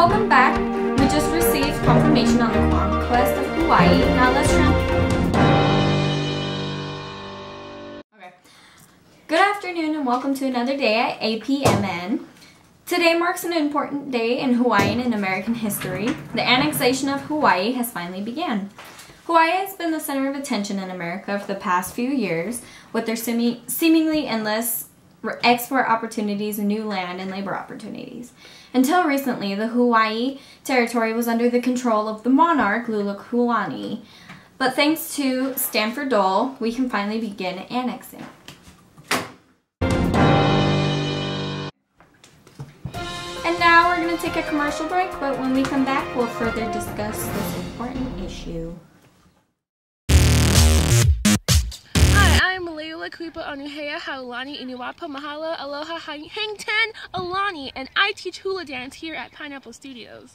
Welcome back. We just received confirmation on the conquest of Hawaii. Now let's Okay. Good afternoon and welcome to another day at APMN. Today marks an important day in Hawaiian and American history. The annexation of Hawaii has finally begun. Hawaii has been the center of attention in America for the past few years, with their seemingly endless export opportunities and new land and labor opportunities. Until recently, the Hawaii territory was under the control of the monarch, Lulukalani. But thanks to Stanford Dole, we can finally begin annexing. And now we're going to take a commercial break, but when we come back, we'll further discuss this important issue. I'm Leila Kuipa Anuhea Haulani Inuwapa Mahala Aloha Hangten Alani, and I teach hula dance here at Pineapple Studios.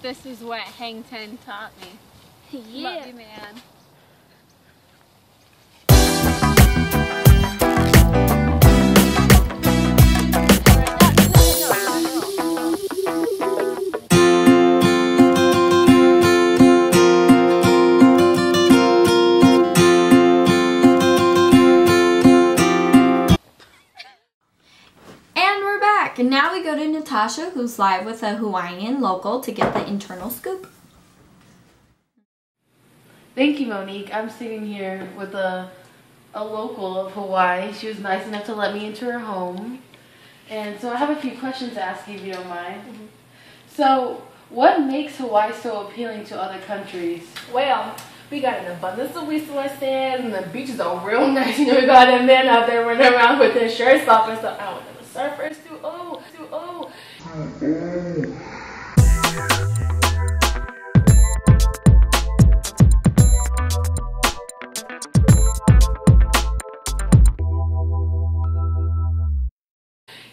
This is what Hangten taught me. Yeah. Love you, man. And now we go to Natasha, who's live with a Hawaiian local to get the internal scoop. Thank you, Monique. I'm sitting here with a local of Hawaii. She was nice enough to let me into her home. And so I have a few questions to ask you if you don't mind. Mm-hmm. So, what makes Hawaii so appealing to other countries? Well, we got an abundance of resources, and the beaches are real nice. You know, we got a man out there running around with their shirts off and stuff. I want them surfers too. Oh.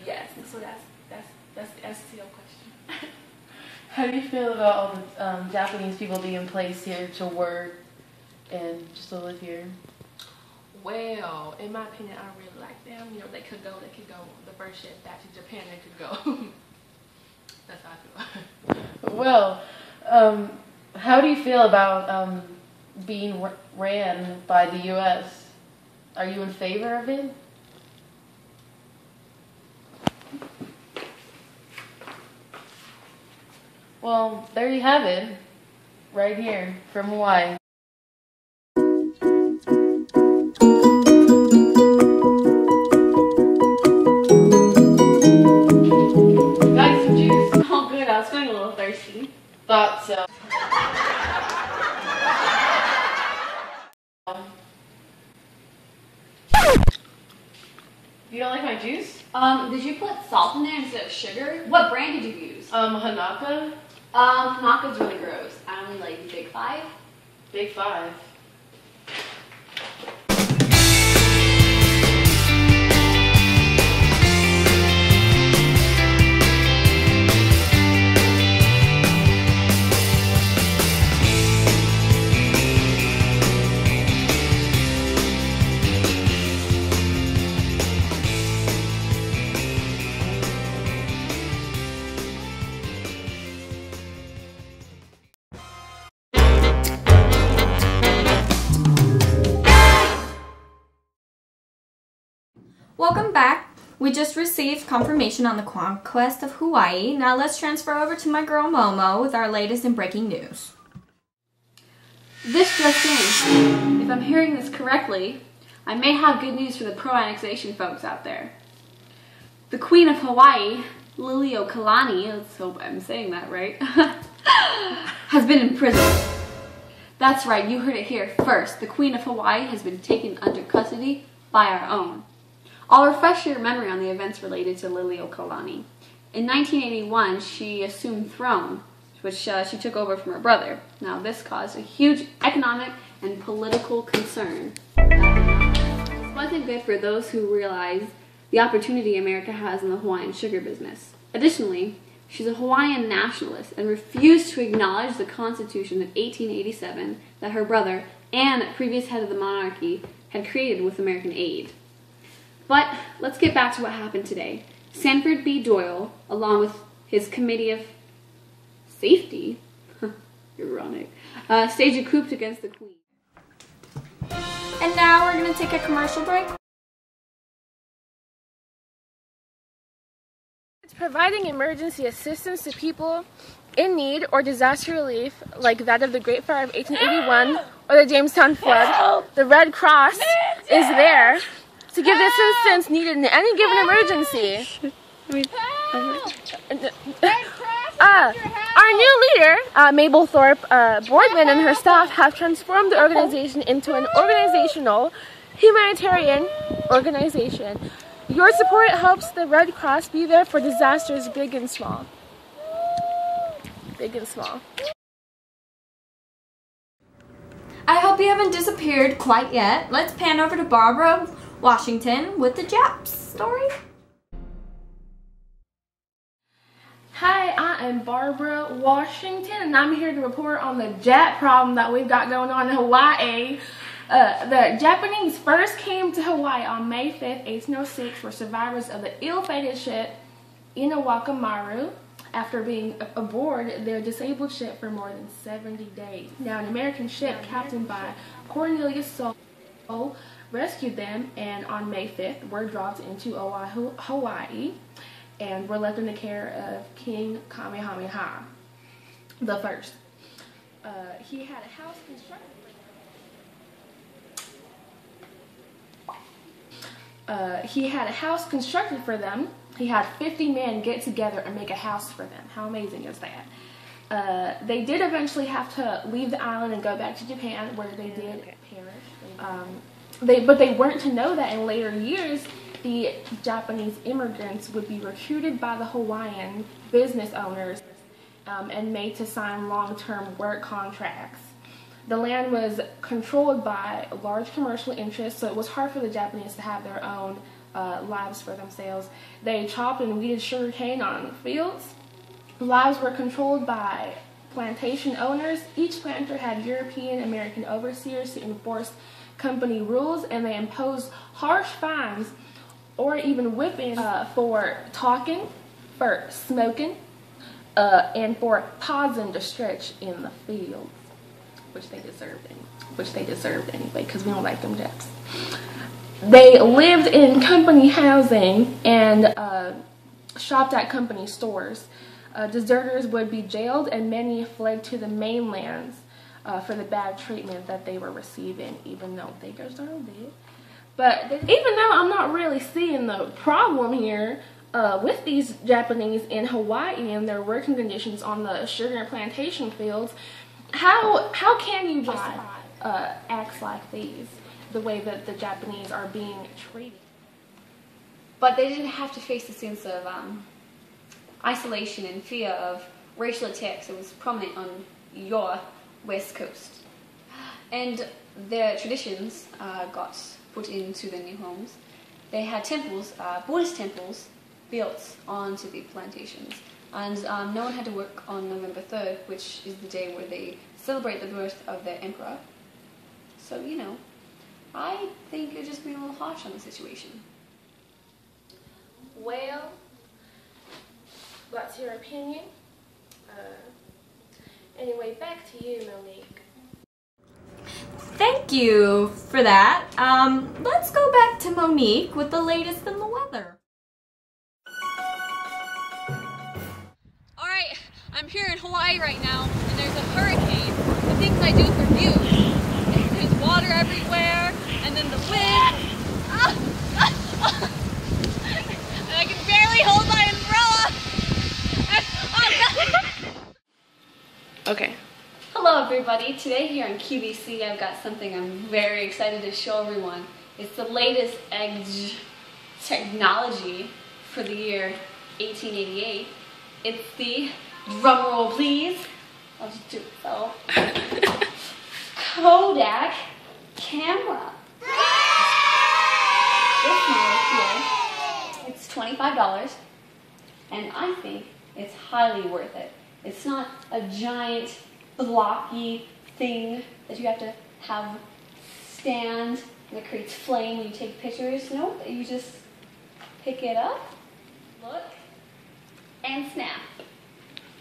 Yes, so that's the answer to your question. How do you feel about all the Japanese people being placed here to work and just to live here? Well, in my opinion, I really like them. You know, they could go the first ship back to Japan, they could go. That's how I feel. Well, how do you feel about being ran by the U.S.? Are you in favor of it? Well, there you have it, right here from Hawaii. I was feeling a little thirsty. Thought so. You don't like my juice? Did you put salt in there instead of sugar? What brand did you use? Hanaka. Hanaka's really gross. I only like Big Five. Big Five. Welcome back. We just received confirmation on the conquest of Hawaii. Now let's transfer over to my girl Momo with our latest and breaking news. This just in. If I'm hearing this correctly, I may have good news for the pro-annexation folks out there. The Queen of Hawaii, Lulukalani, let's hope I'm saying that right, has been imprisoned. That's right, you heard it here first. The Queen of Hawaii has been taken under custody by our own. I'll refresh your memory on the events related to Lulukalani. In 1981, she assumed throne, which she took over from her brother. Now, this caused a huge economic and political concern. This wasn't good for those who realized the opportunity America has in the Hawaiian sugar business. Additionally, she's a Hawaiian nationalist and refused to acknowledge the Constitution of 1887 that her brother and previous head of the monarchy had created with American aid. But let's get back to what happened today. Sanford B. Doyle, along with his Committee of Safety, ironic, staged a coup against the Queen. And now we're going to take a commercial break. It's providing emergency assistance to people in need or disaster relief, like that of the Great Fire of 1881 or the Jamestown Flood. The Red Cross is there to give the assistance needed in any given emergency. Our new leader, Mabel Thorpe Boardman, and her staff have transformed the organization into an organizational humanitarian organization. Your support helps the Red Cross be there for disasters big and small. Big and small. I hope you haven't disappeared quite yet. Let's pan over to Barbara Washington with the Japs story. Hi, I am Barbara Washington, and I'm here to report on the Jap problem that we've got going on in Hawaii. The Japanese first came to Hawaii on May 5th, 1806, were survivors of the ill-fated ship Inawakamaru after being aboard their disabled ship for more than 70 days. Now, an American ship captained by Cornelius Soule rescued them, and on May 5th were dropped into Oahu, Hawaii, and were left in the care of King Kamehameha the First. He had a house constructed. He had a house constructed for them. He had 50 men get together and make a house for them. How amazing is that? They did eventually have to leave the island and go back to Japan, where they did perish. But they weren't to know that in later years, the Japanese immigrants would be recruited by the Hawaiian business owners and made to sign long-term work contracts. The land was controlled by large commercial interests, so it was hard for the Japanese to have their own lives for themselves. They chopped and weeded sugarcane on fields. Lives were controlled by plantation owners. Each planter had European American overseers to enforce company rules, and they imposed harsh fines or even whipping for talking, for smoking, and for pausing to stretch in the fields, which they deserved anyway, because we don't like them Japs. They lived in company housing and shopped at company stores. Deserters would be jailed, and many fled to the mainlands for the bad treatment that they were receiving, even though they deserved it. But even though I'm not really seeing the problem here with these Japanese in Hawaii and their working conditions on the sugar and plantation fields, how can you justify acts like these, the way that the Japanese are being treated? But they didn't have to face the sense of isolation and fear of racial attacks that was prominent on your West Coast. And their traditions got put into the new homes. They had temples, Buddhist temples, built onto the plantations. And no one had to work on November 3rd, which is the day where they celebrate the birth of their emperor. So, you know, I think you're just being a little harsh on the situation. Well, that's your opinion. Anyway, back to you, Monique. Thank you for that. Let's go back to Monique with the latest in the weather. Alright, I'm here in Hawaii right now, and there's a hurricane. The things I do for views. There's water everywhere, and then the wind. And I can barely hold my umbrella. Okay. Hello everybody, today here on QVC I've got something I'm very excited to show everyone. It's the latest edge technology for the year 1888. It's the, drum roll please, I'll just do it so, Kodak camera. This model here, it's $25, and I think it's highly worth it. It's not a giant blocky thing that you have to have stand that creates flame when you take pictures. Nope, you just pick it up, look, and snap.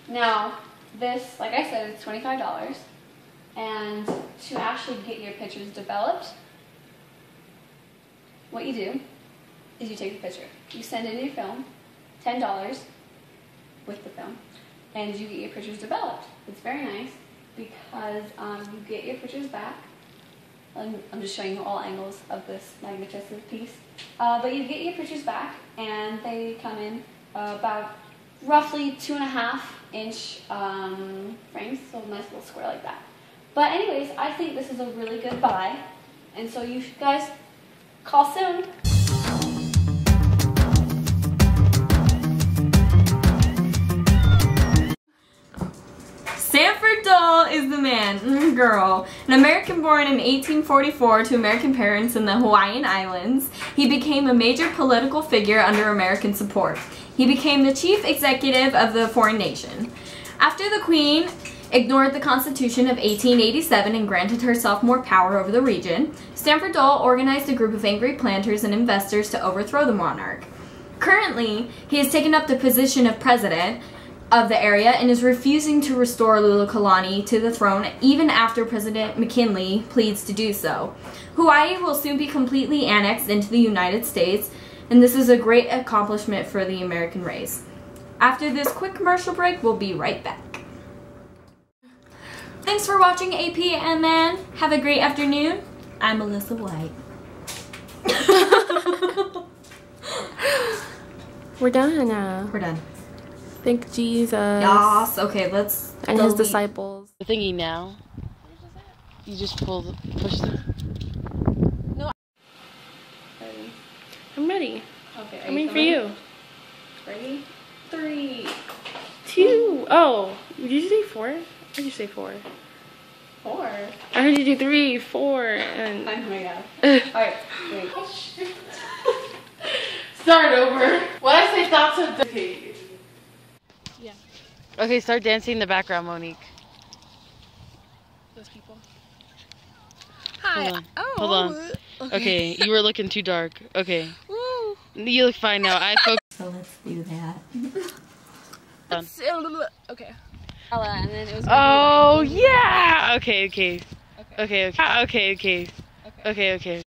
Now, this, like I said, it's $25. And to actually get your pictures developed, what you do is you take the picture. You send in your film, $10 with the film, and you get your pictures developed. It's very nice because you get your pictures back. I'm just showing you all angles of this magnificent piece. But you get your pictures back, and they come in about roughly 2.5-inch frames, so a nice little square like that. But anyways, I think this is a really good buy, and so you guys call soon. Sanford Dole is the man, girl. An American born in 1844 to American parents in the Hawaiian Islands, he became a major political figure under American support. He became the chief executive of the foreign nation. After the Queen ignored the Constitution of 1887 and granted herself more power over the region, Sanford Dole organized a group of angry planters and investors to overthrow the monarch. Currently, he has taken up the position of president of the area and is refusing to restore Lulukalani to the throne even after President McKinley pleads to do so. Hawaii will soon be completely annexed into the United States, and this is a great accomplishment for the American race. After this quick commercial break, we'll be right back. Thanks for watching APMN. Have a great afternoon. I'm Melissa White. We're done. We're done. Thank Jesus. Yes. Okay, let's And his delete. disciples. The thingy now. You just push the. I'm ready. Okay, I mean for you. Ready? 3, 2. Oh, did you say 4? Or did you say 4? 4. I heard you do 3, 4, and. Oh my god. Alright, wait. Start over. What I say thoughts of the. Yeah. Okay, start dancing in the background, Monique. Those people. Hold on. Hold on. Okay, you were looking too dark. Okay. Woo. You look fine now. I focus. So let's do that. Okay. And then it was Oh yeah. Okay. Okay. Okay. Okay. Okay. Okay. Okay.